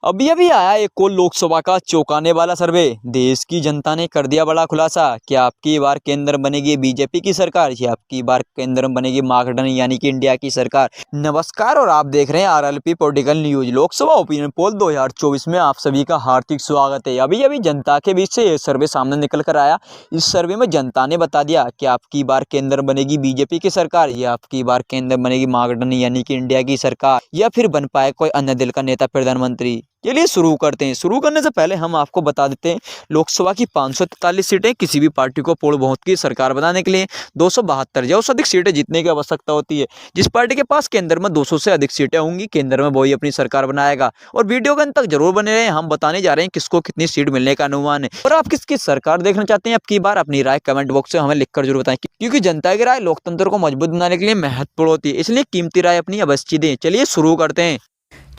अभी अभी आया एक और लोकसभा का चौंकाने वाला सर्वे। देश की जनता ने कर दिया बड़ा खुलासा कि आपकी बार केंद्र में बनेगी बीजेपी की सरकार या आपकी बार केंद्र में बनेगी महागठबंधन यानी कि इंडिया की सरकार। नमस्कार और आप देख रहे हैं RLP political news. Lok Sabha opinion poll 2024 में आप सभी का हार्दिक स्वागत है। अभी अभी जनता के बीच से ये सर्वे सामने निकल कर आया। इस सर्वे में जनता ने बता दिया कि आपकी बार केंद्र में बनेगी बीजेपी की सरकार या आपकी बार केंद्र में बनेगी महागठबंधन यानी कि इंडिया की सरकार, या फिर बन पाए कोई अन्य दल का नेता प्रधानमंत्री। चलिए शुरू करते हैं। शुरू करने से पहले हम आपको बता देते हैं लोकसभा की 543 सीटें किसी भी पार्टी को पूर्ण बहुमत की सरकार बनाने के लिए 272 या उससे अधिक सीटें जीतने की आवश्यकता होती है। जिस पार्टी के पास केंद्र में 200 से अधिक सीटें होंगी केंद्र में वही अपनी सरकार बनाएगा। और वीडियो के अंत तक जरूर बने रहे, हम बताने जा रहे हैं किसको कितनी सीट मिलने का अनुमान है। और आप किसकी सरकार देखना चाहते हैं अब की बार, अपनी राय कमेंट बॉक्स में हमें लिखकर जरूर बताएं, क्योंकि जनता की राय लोकतंत्र को मजबूत बनाने के लिए महत्वपूर्ण होती है, इसलिए कीमती राय अपनी अवश्य दें। चलिए शुरू करते हैं।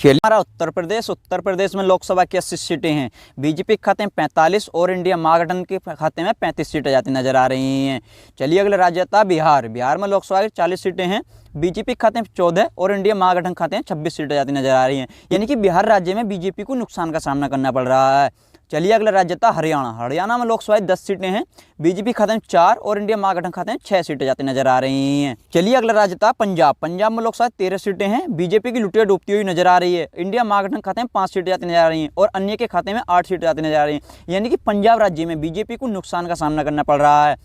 हमारा उत्तर प्रदेश में लोकसभा की 80 सीटें हैं। बीजेपी के खाते में 45 और इंडिया महागठबंधन के खाते में 35 सीटें जाती नजर आ रही हैं। चलिए अगला राज्य था बिहार। बिहार में लोकसभा की 40 सीटें हैं। बीजेपी के खाते में 14 और इंडिया महागठबंधन खाते में 26 सीटें जाती नजर आ रही हैं। यानी कि बिहार राज्य में बीजेपी को नुकसान का सामना करना पड़ रहा है। चलिए अगला राज्य था हरियाणा। हरियाणा में लोकसभा 10 सीटें हैं। बीजेपी खाते में 4 और इंडिया महागठबंधन खाते में 6 सीटें जाती नजर आ रही हैं। चलिए अगला राज्य था पंजाब। पंजाब में लोकसभा 13 सीटें हैं। बीजेपी की लुटिया डूबती हुई नजर आ रही है। इंडिया महागठबंधन खाते में 5 सीटें जाती नजर आ रही हैं और अन्य के खाते में 8 सीटें जाती नजर आ रही हैं। यानी कि पंजाब राज्य में बीजेपी को नुकसान का सामना करना पड़ रहा है।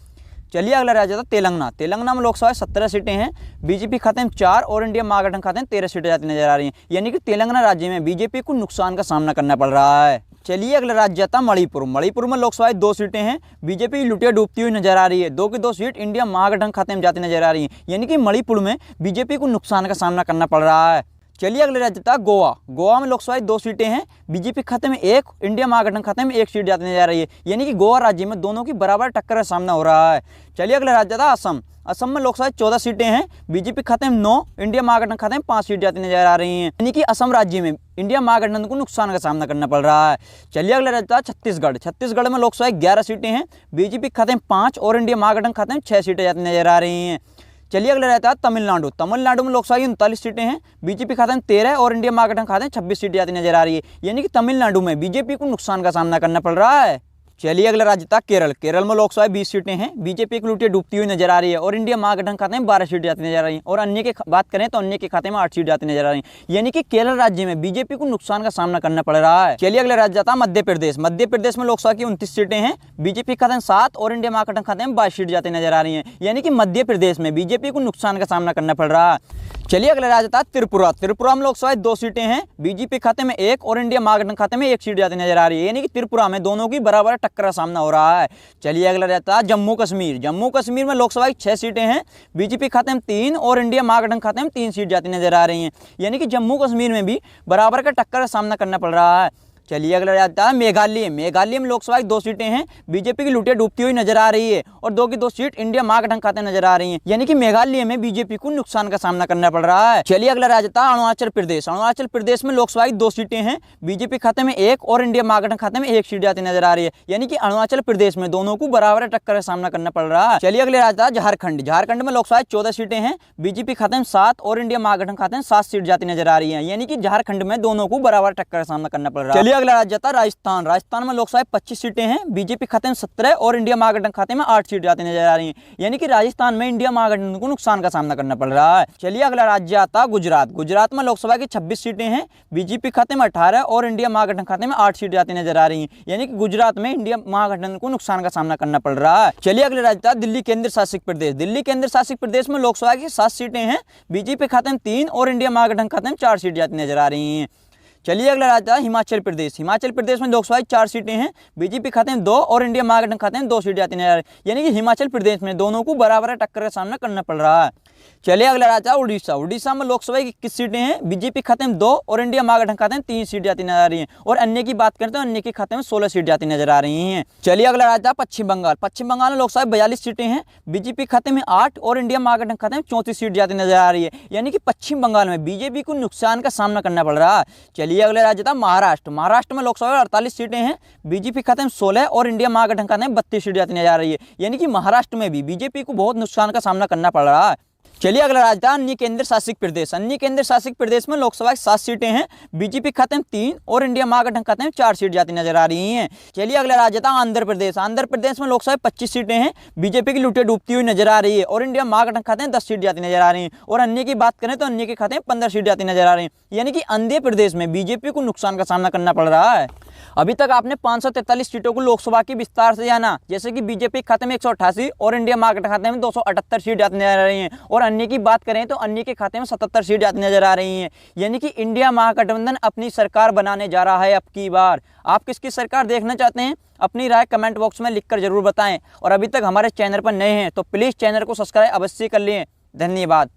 चलिए अगला राज्य था तेलंगाना। तेलंगाना में लोकसभा 17 सीटें हैं। बीजेपी खाते में 4 और इंडिया महागठबंधन खाते में 13 सीटें जाती नजर आ रही हैं। यानी कि तेलंगाना राज्य में बीजेपी को नुकसान का सामना करना पड़ रहा है। चलिए अगला राज्य था मणिपुर। मणिपुर में लोकसभा 2 सीटें हैं। बीजेपी लुटिया डूबती हुई नजर आ रही है। 2 की 2 सीट इंडिया महागठबंधन खाते में जाती नजर आ रही है। यानी कि मणिपुर में बीजेपी को नुकसान का सामना करना पड़ रहा है। चलिए अगले राज्य था गोवा। गोवा में लोकसभा 2 सीटें हैं। बीजेपी खाते में 1, इंडिया महागठबंधन खाते में 1 सीट जाती नजर आ रही है। यानी कि गोवा राज्य में दोनों की बराबर टक्कर का सामना हो रहा है। चलिए अगला राज्य था असम। असम में लोकसभा 14 सीटें हैं। बीजेपी खाते में 9, इंडिया महागठबंधन खाते में 5 सीट जाती नजर आ रही हैं। यानी कि असम राज्य में इंडिया महागठबंधन को नुकसान का सामना करना पड़ रहा है। चलिए अगला राज्य था छत्तीसगढ़। छत्तीसगढ़ में लोकसभा 11 सीटें हैं। बीजेपी खाते में 5 और इंडिया महागठबंधन खाते में 6 सीटें जाती नजर आ रही हैं। चलिए अगला रहता है तमिलनाडु। तमिलनाडु में लोकसभा की 39 सीटें हैं। बीजेपी खाते में 13 और इंडिया महागठबंधन खाते में 26 सीटें जाती नजर आ रही है। यानी कि तमिलनाडु में बीजेपी को नुकसान का सामना करना पड़ रहा है। चलिए अगला राज्य था केरल। केरल में लोकसभा 20 सीटें हैं। बीजेपी की लुटिया डूबती हुई नजर आ रही है और इंडिया महागठबंधन खाते में 12 सीटें जाती नजर आ रही हैं और अन्य की बात करें तो अन्य के खाते में 8 सीट जाती नजर आ रही हैं। यानी कि केरल राज्य में बीजेपी को नुकसान का सामना करना पड़ रहा है। चलिए अगला राज्य था मध्य प्रदेश। मध्य प्रदेश में लोकसभा की 29 सीटें हैं। बीजेपी खाते में 7 और इंडिया महागठबंधन खाते में 22 सीट जाती नजर आ रही हैं। यानी कि मध्य प्रदेश में बीजेपी को नुकसान का सामना करना पड़ रहा है। चलिए अगला राज्य था त्रिपुरा। त्रिपुरा में लोकसभा 2 सीटें हैं। बीजेपी खाते में 1 और इंडिया महागठबंधन खाते में 1 सीट जाती नजर आ रही है। यानी कि त्रिपुरा में दोनों की बराबर टक्कर का सामना हो रहा है। चलिए अगला रहता है जम्मू कश्मीर। जम्मू कश्मीर में लोकसभा की 6 सीटें हैं। बीजेपी खाते में 3 और इंडिया महागठबंधन खाते में 3 सीट जाती नजर आ रही हैं। यानी कि जम्मू कश्मीर में भी बराबर का टक्कर का सामना करना पड़ रहा है। चलिए अगला रहता है मेघालय। मेघालय में लोकसभा की 2 सीटें हैं। बीजेपी की लुटिया डूबती हुई नजर आ रही है और 2 की 2 सीट इंडिया महागठबंधन खाते नजर आ रही हैं। यानी कि मेघालय में बीजेपी को नुकसान का सामना करना पड़ रहा है। चलिए अगला राज्य था अरुणाचल प्रदेश। अरुणाचल प्रदेश में लोकसभा की 2 सीटें हैं। बीजेपी खाते में 1 और इंडिया महागठबंधन खाते में 1 सीट जाती नजर आ रही है। यानी कि अरुणाचल प्रदेश में दोनों को बराबर टक्कर का सामना करना पड़ रहा है। चलिए अगले राज्य था झारखंड। झारखंड में लोकसभा 14 सीटें हैं। बीजेपी खाते में 7 और इंडिया महागठबंधन खाते में 7 सीट जाती नजर आ रही है। यानी कि झारखंड में दोनों को बराबर टक्कर का सामना करना पड़ रहा है। चलिए अगला राज्य था राजस्थान में लोकसभा 25 सीटें हैं। बीजेपी खाते में 17 और इंडिया महागठबंधन खाते में 8 सीट जाती नजर आ रही हैं। यानी कि राजस्थान में इंडिया महागठबंधन को नुकसान का सामना करना पड़ रहा है। चलिए अगला राज्य आता गुजरात। गुजरात में लोकसभा की 26 सीटें हैं। बीजेपी खाते में 18 और इंडिया महागठबंधन खाते में 8 सीट जाती नजर आ रही हैं। यानी कि गुजरात में इंडिया महागठबंधन को नुकसान का सामना करना पड़ रहा है। चलिए अगले राज्य दिल्ली केंद्र शासित प्रदेश। दिल्ली केंद्र शासित प्रदेश में लोकसभा की 7 सीटें हैं। बीजेपी खाते में 3 और इंडिया महागठबंधन खाते में 4 सीट जाती नजर आ रही हैं। चलिए अगला राज्य है हिमाचल प्रदेश। हिमाचल प्रदेश में लोकसभा 4 सीटें हैं। बीजेपी खाते में 2 और इंडिया महागठबंधन खाते में 2 सीट जाती नजर आ रही है। यानी कि हिमाचल प्रदेश में दोनों को बराबर टक्कर का सामना करना पड़ रहा है। चलिए अगला राज्य है उड़ीसा। उड़ीसा में लोकसभा की 21 सीटें हैं। बीजेपी खाते में 2 और इंडिया महागठबंधन खाते में 3 सीट जाती नजर आ रही हैं और अन्य की बात करते हैं अन्य के खाते में 16 सीट जाती नजर आ रही हैं। चलिए अगला राज्य है पश्चिम बंगाल। पश्चिम बंगाल में लोकसभा 42 सीटें हैं। बीजेपी खाते में 8 और इंडिया महागठबंधन खाते में 34 सीट जाती नजर आ रही है। यानी कि पश्चिम बंगाल में बीजेपी को नुकसान का सामना करना पड़ रहा है। चलिए अगले राज्य था महाराष्ट्र। महाराष्ट्र में लोकसभा 48 सीटें हैं। बीजेपी खाते में 16 और इंडिया महागठबंधन खाते में 32 सीट जाती नजर आ रही है। यानी कि महाराष्ट्र में भी बीजेपी को बहुत नुकसान का सामना करना पड़ रहा है। चलिए अगला राज्य था अन्य केंद्र शासित प्रदेश। अन्य केंद्र शासित प्रदेश में लोकसभा की 7 सीटें हैं, बीजेपी खाते में 3 और इंडिया महागठबंधन खाते में 4 सीट जाती नजर आ रही हैं। चलिए अगला राज्य था आंध्र प्रदेश। आंध्र प्रदेश में लोकसभा 25 सीटें हैं, बीजेपी की लुटे डूबती हुई नजर आ रही है और इंडिया महागठबंधन खाते में 10 सीट जाती नजर आ रही है। और अन्य की बात करें तो अन्य के खाते में 15 सीट जाती नजर आ रही है, यानी कि आंध्र प्रदेश में बीजेपी को नुकसान का सामना करना पड़ रहा है। अभी तक आपने 543 सीटों को लोकसभा की विस्तार से जाना, जैसे कि बीजेपी खाते में 188 और इंडिया महागठबंधन खाते में 278 सीट जाती नजर आ रही हैं। और अन्य की बात करें तो अन्य के खाते में 77 सीट जाती नजर आ रही हैं, यानी कि इंडिया महागठबंधन अपनी सरकार बनाने जा रहा है अब की बार। आप किसकी सरकार देखना चाहते हैं? अपनी राय कमेंट बॉक्स में लिखकर जरूर बताएं। और अभी तक हमारे चैनल पर नए हैं तो प्लीज़ चैनल को सब्सक्राइब अवश्य कर लें। धन्यवाद।